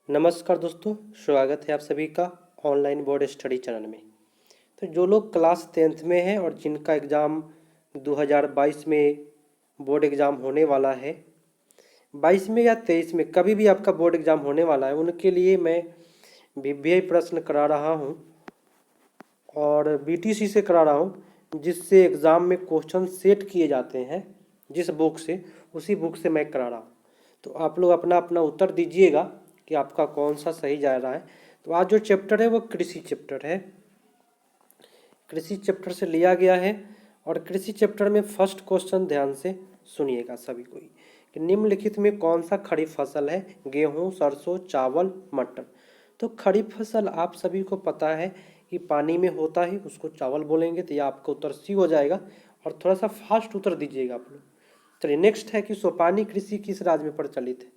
नमस्कार दोस्तों, स्वागत है आप सभी का ऑनलाइन बोर्ड स्टडी चैनल में। तो जो लोग क्लास 10th में हैं और जिनका एग्ज़ाम 2022 में बोर्ड एग्ज़ाम होने वाला है, 22 में या 23 में कभी भी आपका बोर्ड एग्ज़ाम होने वाला है, उनके लिए मैं वीवीआई प्रश्न करा रहा हूं और बीटीसी से करा रहा हूं, जिससे एग्ज़ाम में क्वेश्चन सेट किए जाते हैं। जिस बुक से, उसी बुक से मैं करा रहा हूँ। तो आप लोग अपना अपना उत्तर दीजिएगा कि आपका कौन सा सही जा रहा है। तो आज जो चैप्टर है वो कृषि चैप्टर है। कृषि चैप्टर से लिया गया है और कृषि चैप्टर में फर्स्ट क्वेश्चन ध्यान से सुनिएगा सभी कोई कि निम्नलिखित में कौन सा खरीफ फसल है? गेहूं, सरसों, चावल, मटर। तो खरीफ फसल आप सभी को पता है कि पानी में होता है, उसको चावल बोलेंगे। तो यह आपका उत्तर सी हो जाएगा और थोड़ा सा फास्ट उत्तर दीजिएगा आप लोग। चलिए नेक्स्ट है कि सोपानी कृषि किस राज्य में प्रचलित है?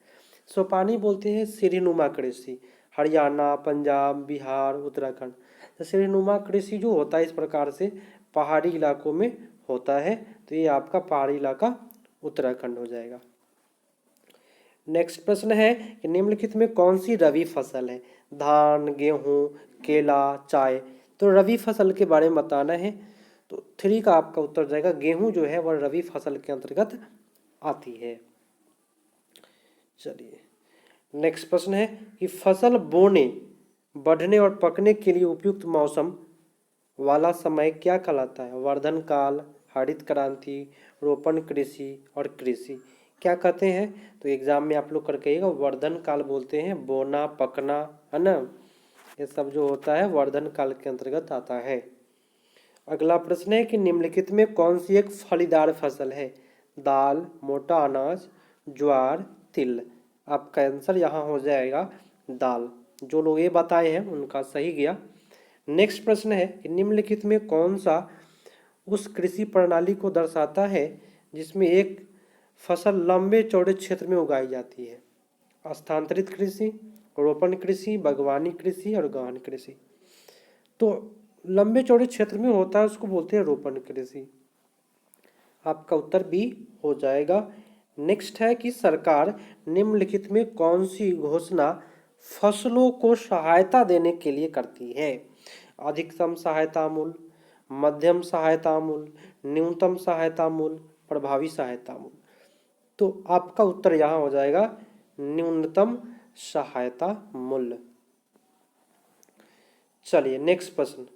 सोपानी बोलते हैं सीढ़ीनुमा कृषि, हरियाणा, पंजाब, बिहार, उत्तराखंड। तो सीढ़ीनुमा कृषि जो होता है इस प्रकार से पहाड़ी इलाकों में होता है। तो ये आपका पहाड़ी इलाका उत्तराखंड हो जाएगा। नेक्स्ट प्रश्न है कि निम्नलिखित में कौन सी रबी फसल है? धान, गेहूं, केला, चाय। तो रबी फसल के बारे में बताना है। तो 3 का आपका उत्तर जाएगा। गेहूं जो है वह रबी फसल के अंतर्गत आती है। चलिए नेक्स्ट प्रश्न है कि फसल बोने, बढ़ने और पकने के लिए उपयुक्त मौसम वाला समय क्या कहलाता है? वर्धन काल, हरित क्रांति, रोपण कृषि और कृषि। क्या कहते हैं? तो एग्जाम में आप लोग करके आइएगा। वर्धन काल बोलते हैं बोना, पकना, है ना। ये सब जो होता है वर्धन काल के अंतर्गत आता है। अगला प्रश्न है कि निम्नलिखित में कौन सी एक फलीदार फसल है? दाल, मोटा अनाज, ज्वार, तिल। आपका आंसर यहाँ हो जाएगा दाल। जो लोग ये बताए हैं उनका सही गया। नेक्स्ट प्रश्न है कि निम्नलिखित में कौन सा उस कृषि प्रणाली को दर्शाता है जिसमें एक फसल लंबे चौड़े क्षेत्र में उगाई जाती है? स्थानांतरित कृषि, रोपण कृषि, बागवानी कृषि और गहन कृषि। तो लंबे चौड़े क्षेत्र में होता है, उसको बोलते हैं रोपण कृषि। आपका उत्तर बी हो जाएगा। नेक्स्ट है कि सरकार निम्नलिखित में कौन सी घोषणा फसलों को सहायता देने के लिए करती है? अधिकतम सहायता मूल्य, मध्यम सहायता मूल्य, न्यूनतम सहायता मूल्य, प्रभावी सहायता मूल्य। तो आपका उत्तर यहाँ हो जाएगा न्यूनतम सहायता मूल्य। चलिए नेक्स्ट प्रश्न,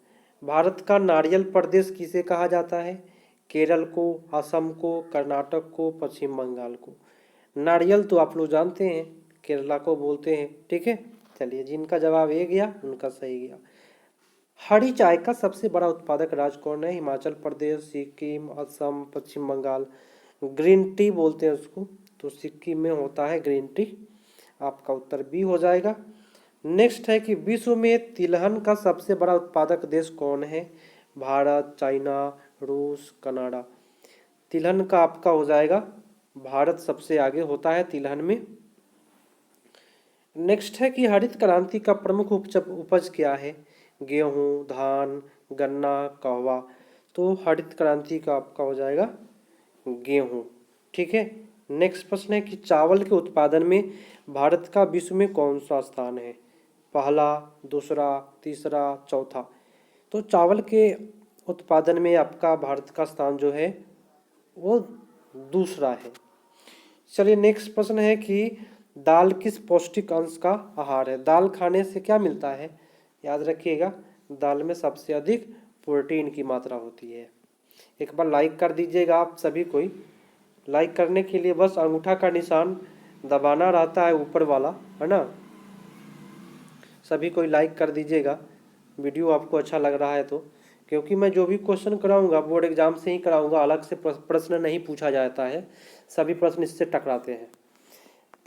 भारत का नारियल प्रदेश किसे कहा जाता है? केरल को, असम को, कर्नाटक को, पश्चिम बंगाल को। नारियल तो आप लोग जानते हैं केरला को बोलते हैं, ठीक है। चलिए जिनका जवाब ए गया उनका सही गया। हरी चाय का सबसे बड़ा उत्पादक राज्य कौन है? हिमाचल प्रदेश, सिक्किम, असम, पश्चिम बंगाल। ग्रीन टी बोलते हैं उसको, तो सिक्किम में होता है ग्रीन टी। आपका उत्तर बी हो जाएगा। नेक्स्ट है कि विश्व में तिलहन का सबसे बड़ा उत्पादक देश कौन है? भारत, चाइना, रूस, कनाडा। तिलहन का आपका हो जाएगा भारत सबसे आगे होता है तिलहन में। नेक्स्ट है कि हरित क्रांति का प्रमुख उपज क्या है? गेहूं, धान, गन्ना, कहवा। तो हरित क्रांति का आपका हो जाएगा गेहूं, ठीक है। नेक्स्ट प्रश्न है कि चावल के उत्पादन में भारत का विश्व में कौन सा स्थान है? पहला, दूसरा, तीसरा, चौथा। तो चावल के उत्पादन में आपका भारत का स्थान जो है वो दूसरा है। चलिए नेक्स्ट प्रश्न है कि दाल किस पौष्टिक अंश का आहार है? दाल खाने से क्या मिलता है? याद रखिएगा दाल में सबसे अधिक प्रोटीन की मात्रा होती है। एक बार लाइक कर दीजिएगा आप सभी कोई। लाइक करने के लिए बस अंगूठा का निशान दबाना रहता है ऊपर वाला, है ना। सभी कोई लाइक कर दीजिएगा वीडियो आपको अच्छा लग रहा है तो, क्योंकि मैं जो भी क्वेश्चन कराऊंगा बोर्ड एग्जाम से ही कराऊंगा, अलग से प्रश्न नहीं पूछा जाता है। सभी प्रश्न इससे टकराते हैं।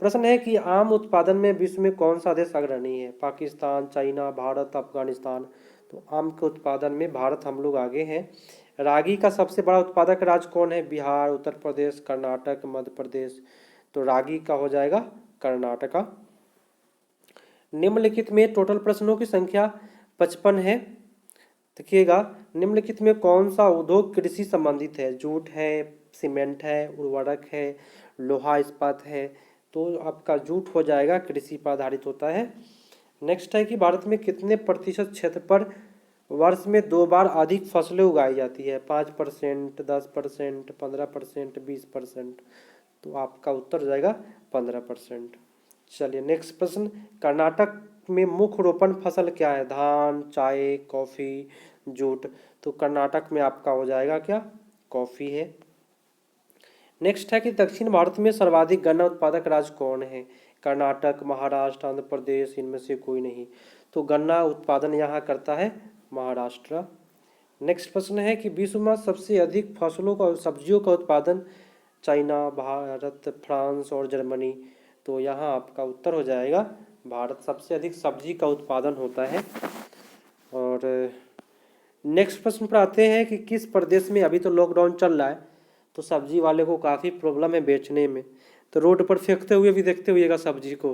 प्रश्न है कि आम उत्पादन में विश्व में कौन सा देश अग्रणी है? पाकिस्तान, चाइना, भारत, अफगानिस्तान। तो आम के उत्पादन में भारत हम लोग आगे हैं। रागी का सबसे बड़ा उत्पादक राज्य कौन है? बिहार, उत्तर प्रदेश, कर्नाटक, मध्य प्रदेश। तो रागी का हो जाएगा कर्नाटका। निम्नलिखित में टोटल प्रश्नों की संख्या 55 है। देखिएगा निम्नलिखित में कौन सा उद्योग कृषि संबंधित है? जूट है, सीमेंट है, उर्वरक है, लोहा इस्पात है, तो आपका जूट हो जाएगा, कृषि पर आधारित होता है। नेक्स्ट है कि भारत में कितने प्रतिशत क्षेत्र पर वर्ष में 2 बार अधिक फसलें उगाई जाती है? 5%, 10%, 15%, 20%। तो आपका उत्तर हो जाएगा 15%। चलिए नेक्स्ट प्रश्न, कर्नाटक में मुख्य रोपण फसल क्या है? धान, चाय, कॉफी, जूट। तो कर्नाटक में आपका हो जाएगा क्या? कॉफी है। नेक्स्ट है कि दक्षिण भारत में सर्वाधिक गन्ना उत्पादक राज्य कौन है? कर्नाटक, महाराष्ट्र, आंध्र प्रदेश, इनमें से कोई नहीं। तो गन्ना उत्पादन यहाँ करता है महाराष्ट्र। नेक्स्ट प्रश्न है कि विश्व में सबसे अधिक फसलों का सब्जियों का उत्पादन चाइना, भारत, फ्रांस और जर्मनी। तो यहाँ आपका उत्तर हो जाएगा भारत, सबसे अधिक सब्जी का उत्पादन होता है। और नेक्स्ट प्रश्न पर आते हैं कि किस प्रदेश में, अभी तो लॉकडाउन चल रहा है तो सब्जी वाले को काफ़ी प्रॉब्लम है बेचने में, तो रोड पर फेंकते हुए भी देखते हुएगा सब्जी को,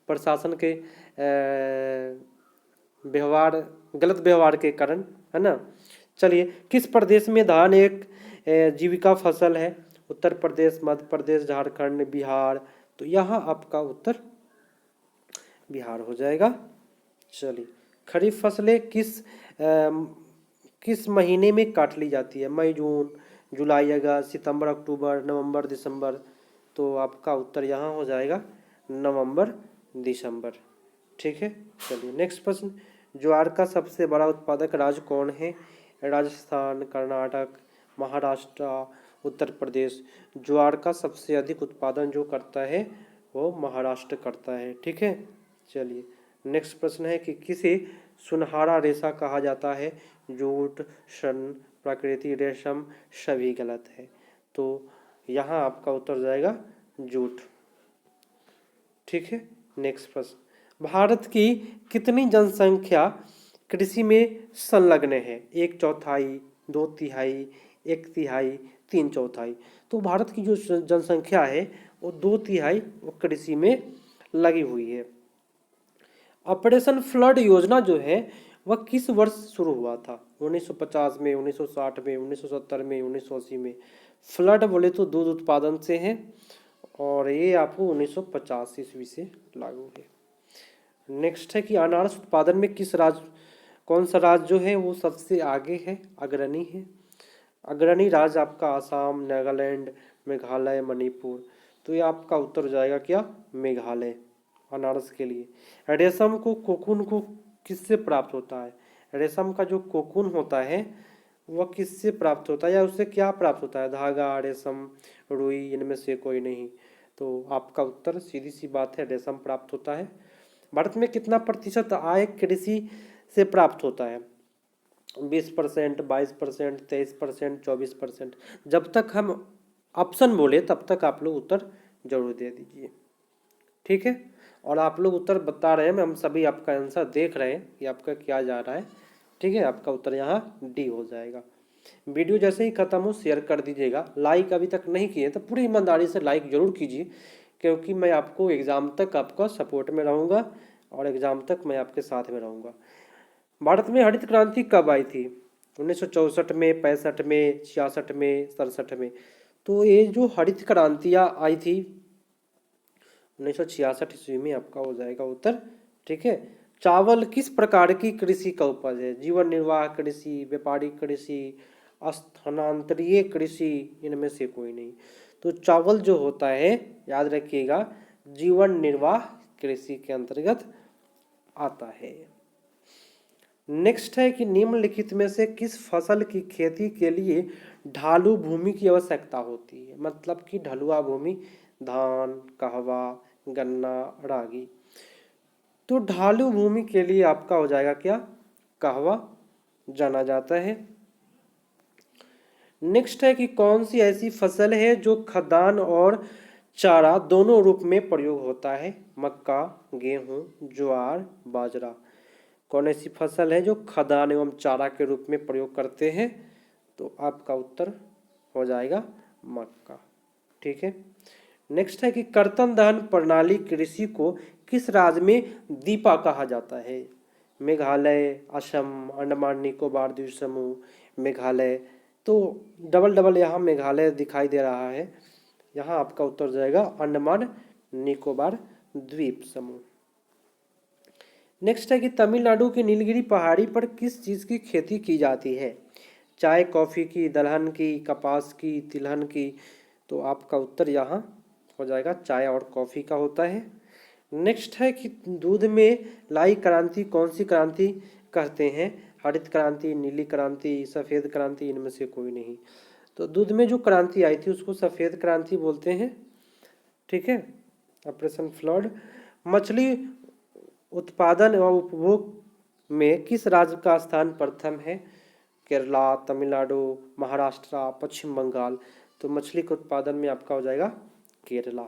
प्रशासन के व्यवहार, गलत व्यवहार के कारण, है ना। चलिए, किस प्रदेश में धान एक जीविका फसल है? उत्तर प्रदेश, मध्य प्रदेश, झारखंड, बिहार। तो यहाँ आपका उत्तर बिहार हो जाएगा। चलिए, खरीफ फसलें किस महीने में काट ली जाती है? मई, जून, जुलाई, अगस्त, सितंबर, अक्टूबर, नवंबर, दिसंबर। तो आपका उत्तर यहाँ हो जाएगा नवंबर, दिसंबर। ठीक है। चलिए नेक्स्ट प्रश्न, ज्वार का सबसे बड़ा उत्पादक राज्य कौन है? राजस्थान, कर्नाटक, महाराष्ट्र, उत्तर प्रदेश। ज्वार का सबसे अधिक उत्पादन जो करता है वो महाराष्ट्र करता है। ठीक है। चलिए नेक्स्ट प्रश्न है कि किसे सुनहरा रेशा कहा जाता है? जूट, सन, प्राकृतिक रेशम, सभी गलत है। तो यहाँ आपका उत्तर जाएगा जूट। ठीक है। नेक्स्ट प्रश्न, भारत की कितनी जनसंख्या कृषि में संलग्न है? 1/4, 2/3, 1/3, 3/4। तो भारत की जो जनसंख्या है वो 2/3 वो कृषि में लगी हुई है। ऑपरेशन फ्लड योजना जो है वह किस वर्ष शुरू हुआ था? 1950 में, 1960 में, 1970 में, 1980 में। फ्लड बोले तो दूध उत्पादन से है और ये आपको 1950 ईस्वी से लागू है। नेक्स्ट है कि अनारस उत्पादन में कौन सा राज्य जो है वो सबसे आगे है, अग्रणी है? अग्रणी राज्य आपका आसाम, नागालैंड, मेघालय, मणिपुर। तो ये आपका उत्तर हो जाएगा क्या? मेघालय, अनारस के लिए। रेशम को, कोकून को किससे प्राप्त होता है? रेशम का जो कोकून होता है वह किससे प्राप्त होता है या उससे क्या प्राप्त होता है? धागा, रेशम, रुई, इनमें से कोई नहीं। तो आपका उत्तर सीधी सी बात है, रेशम प्राप्त होता है। भारत में कितना प्रतिशत आय कृषि से प्राप्त होता है? 20%, 22%, 23%, 24%। जब तक हम ऑप्शन बोले तब तक आप लोग उत्तर जरूर दे दीजिए। ठीक है। और आप लोग उत्तर बता रहे हैं, हम सभी आपका आंसर देख रहे हैं कि आपका क्या जा रहा है। ठीक है। आपका उत्तर यहाँ डी हो जाएगा। वीडियो जैसे ही खत्म हो शेयर कर दीजिएगा। लाइक अभी तक नहीं किए तो पूरी ईमानदारी से लाइक जरूर कीजिए, क्योंकि मैं आपको एग्ज़ाम तक आपका सपोर्ट में रहूँगा और एग्ज़ाम तक मैं आपके साथ में रहूँगा। भारत में हरित क्रांति कब आई थी? 1964 में, 65 में, 66 में, 67 में। तो ये जो हरित क्रांतियाँ आई थी 1966 ईस्वी में आपका हो जाएगा उत्तर। ठीक है। चावल किस प्रकार की कृषि का उपज है? जीवन निर्वाह कृषि, व्यापारिक कृषि, स्थानांतरीय कृषि, इनमें से कोई नहीं। तो चावल जो होता है याद रखिएगा जीवन निर्वाह कृषि के अंतर्गत आता है। नेक्स्ट है कि निम्नलिखित में से किस फसल की खेती के लिए ढालू भूमि की आवश्यकता होती है? मतलब कि ढलुआ भूमि, धान, कहवा, गन्ना, रागी। तो ढालू भूमि के लिए आपका हो जाएगा क्या? कहवा जाना जाता है। नेक्स्ट है कि कौन सी ऐसी फसल है जो खाद्यान्न और चारा दोनों रूप में प्रयोग होता है? मक्का, गेहूं, ज्वार, बाजरा। कौन ऐसी फसल है जो खाद्यान्न एवं चारा के रूप में प्रयोग करते हैं? तो आपका उत्तर हो जाएगा मक्का। ठीक है। नेक्स्ट है कि कर्तन दहन प्रणाली कृषि को किस राज्य में दीपा कहा जाता है? मेघालय, असम, अंडमान निकोबार द्वीप समूह, मेघालय। तो डबल डबल यहाँ मेघालय दिखाई दे रहा है, यहाँ आपका उत्तर जाएगा अंडमान निकोबार द्वीप समूह। नेक्स्ट है कि तमिलनाडु की नीलगिरी पहाड़ी पर किस चीज़ की खेती की जाती है? चाय, कॉफ़ी की, दलहन की, कपास की, तिलहन की। तो आपका उत्तर यहाँ हो जाएगा चाय और कॉफ़ी का होता है। नेक्स्ट है कि दूध में लाई क्रांति कौन सी क्रांति कहते हैं? हरित क्रांति, नीली क्रांति, सफ़ेद क्रांति, इनमें से कोई नहीं। तो दूध में जो क्रांति आई थी उसको सफ़ेद क्रांति बोलते हैं। ठीक है, ऑपरेशन फ्लड। मछली उत्पादन एवं उपभोग में किस राज्य का स्थान प्रथम है? केरला, तमिलनाडु, महाराष्ट्र, पश्चिम बंगाल। तो मछली के उत्पादन में आपका हो जाएगा केरला।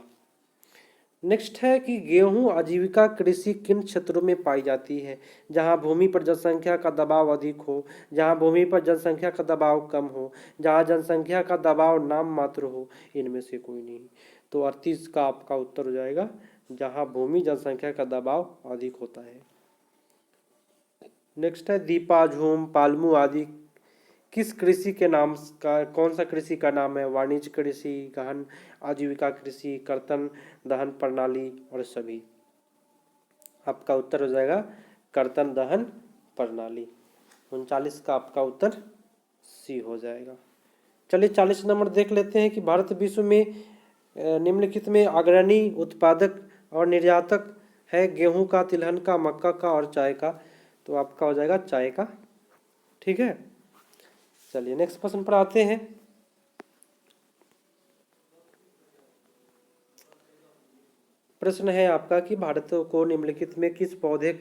नेक्स्ट है कि गेहूं आजीविका कृषि किन क्षेत्रों में पाई जाती है? जहां भूमि पर जनसंख्या का दबाव अधिक हो, जहां भूमि पर जनसंख्या का दबाव कम हो, जहां जनसंख्या का दबाव नाम मात्र हो, इनमें से कोई नहीं। तो 38 का आपका उत्तर हो जाएगा जहां भूमि जनसंख्या का दबाव अधिक होता है। नेक्स्ट है दीपा, झूम, पालमू आदि किस कृषि के नाम का, कौन सा कृषि का नाम है? वाणिज्य कृषि, गहन आजीविका कृषि, कर्तन दहन प्रणाली और सभी। आपका उत्तर हो जाएगा कर्तन दहन प्रणाली। 39 का आपका उत्तर सी हो जाएगा। चलिए 40 नंबर देख लेते हैं कि भारत विश्व में निम्नलिखित में अग्रणी उत्पादक और निर्यातक है गेहूं का, तिलहन का, मक्का का और चाय का। तो आपका हो जाएगा चाय का। ठीक है, चलिए नेक्स्ट प्रश्न पर आते हैं। प्रश्न है आपका कि भारत को निम्नलिखित में किस पौधे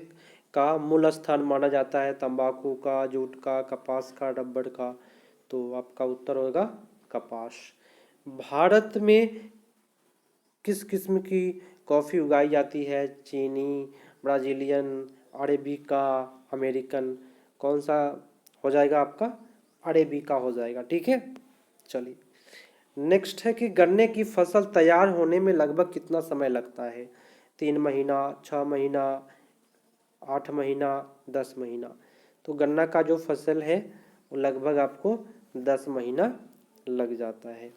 का मूल स्थान माना जाता है? तंबाकू का, जूट का, कपास का, रबड़ का। तो आपका उत्तर होगा कपास। भारत में किस किस्म की कॉफ़ी उगाई जाती है? चीनी, ब्राज़ीलियन, अरेबिका, अमेरिकन। कौन सा हो जाएगा आपका? अरेबिका हो जाएगा। ठीक है, चलिए नेक्स्ट है कि गन्ने की फसल तैयार होने में लगभग कितना समय लगता है? 3 महीना, 6 महीना, 8 महीना, 10 महीना। तो गन्ना का जो फसल है वो लगभग आपको 10 महीना लग जाता है।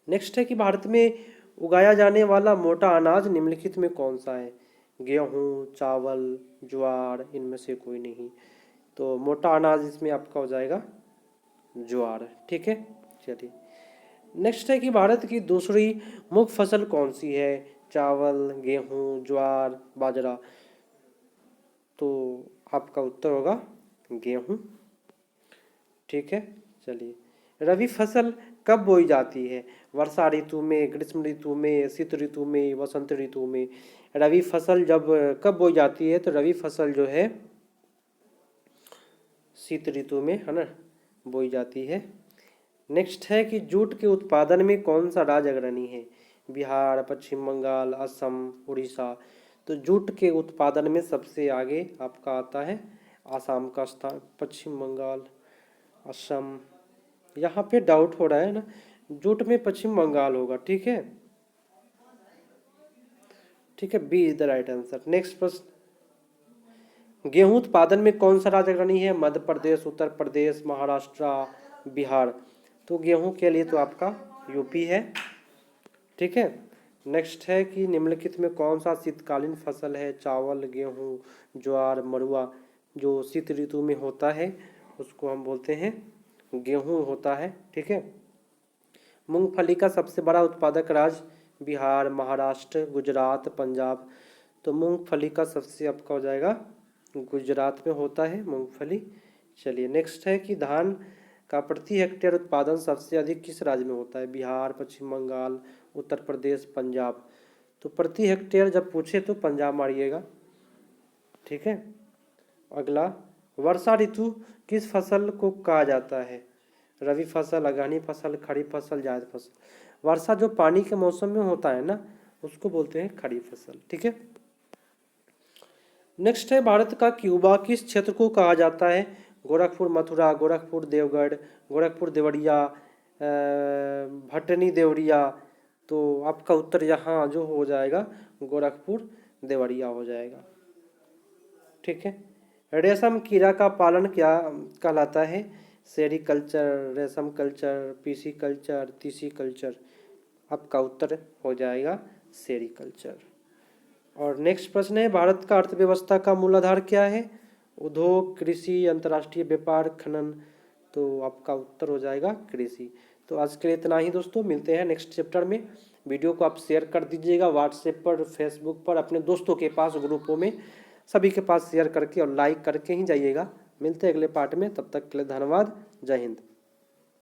नेक्स्ट है कि भारत में उगाया जाने वाला मोटा अनाज निम्नलिखित में कौन सा है? गेहूँ, चावल, ज्वार, इनमें से कोई नहीं। तो मोटा अनाज इसमें आपका हो जाएगा ज्वार। ठीक है, चलिए नेक्स्ट है कि भारत की दूसरी मुख्य फसल कौन सी है? चावल, गेहूँ, ज्वार, बाजरा। तो आपका उत्तर होगा गेहूँ। ठीक है, चलिए रबी फसल कब बोई जाती है? वर्षा ऋतु में, ग्रीष्म ऋतु में, शीत ऋतु में, वसंत ऋतु में। रबी फसल जब कब बोई जाती है? तो रबी फसल जो है शीत ऋतु में है ना बोई जाती है। नेक्स्ट है कि जूट के उत्पादन में कौन सा राज्य अग्रणी है? बिहार, पश्चिम बंगाल, असम, उड़ीसा। तो जूट के उत्पादन में सबसे आगे आपका आता है आसाम का स्थान, पश्चिम बंगाल, असम। यहाँ पे डाउट हो रहा है ना, जूट में पश्चिम बंगाल होगा। ठीक है, ठीक है, B is the right answer. Next प्रश्न, गेहूं उत्पादन में कौन सा राज्य अग्रणी है? मध्य प्रदेश, उत्तर प्रदेश, महाराष्ट्र, बिहार। तो गेहूं के लिए तो आपका यूपी है। ठीक है, नेक्स्ट है कि निम्नलिखित में कौन सा शीतकालीन फसल है? चावल, गेहूं, ज्वार, मरुआ। जो शीत ऋतु में होता है उसको हम बोलते हैं गेहूं होता है। ठीक है, मूंगफली का सबसे बड़ा उत्पादक राज्य बिहार, महाराष्ट्र, गुजरात, पंजाब। तो मूंगफली का सबसे आपका हो जाएगा गुजरात में होता है मूंगफली। चलिए नेक्स्ट है कि धान का प्रति हेक्टेयर उत्पादन सबसे अधिक किस राज्य में होता है? बिहार, पश्चिम बंगाल, उत्तर प्रदेश, पंजाब। तो प्रति हेक्टेयर जब पूछे तो पंजाब मारिएगा। ठीक है, अगला, वर्षा ऋतु किस फसल को कहा जाता है? रबी फसल, अगहनी फसल, खरीफ फसल, जायद फसल। वर्षा जो पानी के मौसम में होता है ना उसको बोलते हैं खरीफ फसल। ठीक है, नेक्स्ट है भारत का क्यूबा किस क्षेत्र को कहा जाता है? गोरखपुर, मथुरा, गोरखपुर, देवगढ़, गोरखपुर देवरिया, भटनी देवरिया। तो आपका उत्तर यहाँ जो हो जाएगा गोरखपुर देवरिया हो जाएगा। ठीक है, रेशम कीड़ा का पालन क्या कहलाता है? सेरीकल्चर, रेशम कल्चर, पीसी कल्चर, तीसी कल्चर। आपका उत्तर हो जाएगा सेरिकल्चर। और नेक्स्ट प्रश्न है, भारत का अर्थव्यवस्था का मूलाधार क्या है? उद्योग, कृषि, अंतर्राष्ट्रीय व्यापार, खनन। तो आपका उत्तर हो जाएगा कृषि। तो आज के लिए इतना ही दोस्तों, मिलते हैं नेक्स्ट चैप्टर में। वीडियो को आप शेयर कर दीजिएगा व्हाट्सएप पर, फेसबुक पर, अपने दोस्तों के पास, ग्रुपों में, सभी के पास शेयर करके और लाइक करके ही जाइएगा। मिलते हैं अगले पार्ट में, तब तक के लिए धन्यवाद। जय हिंद।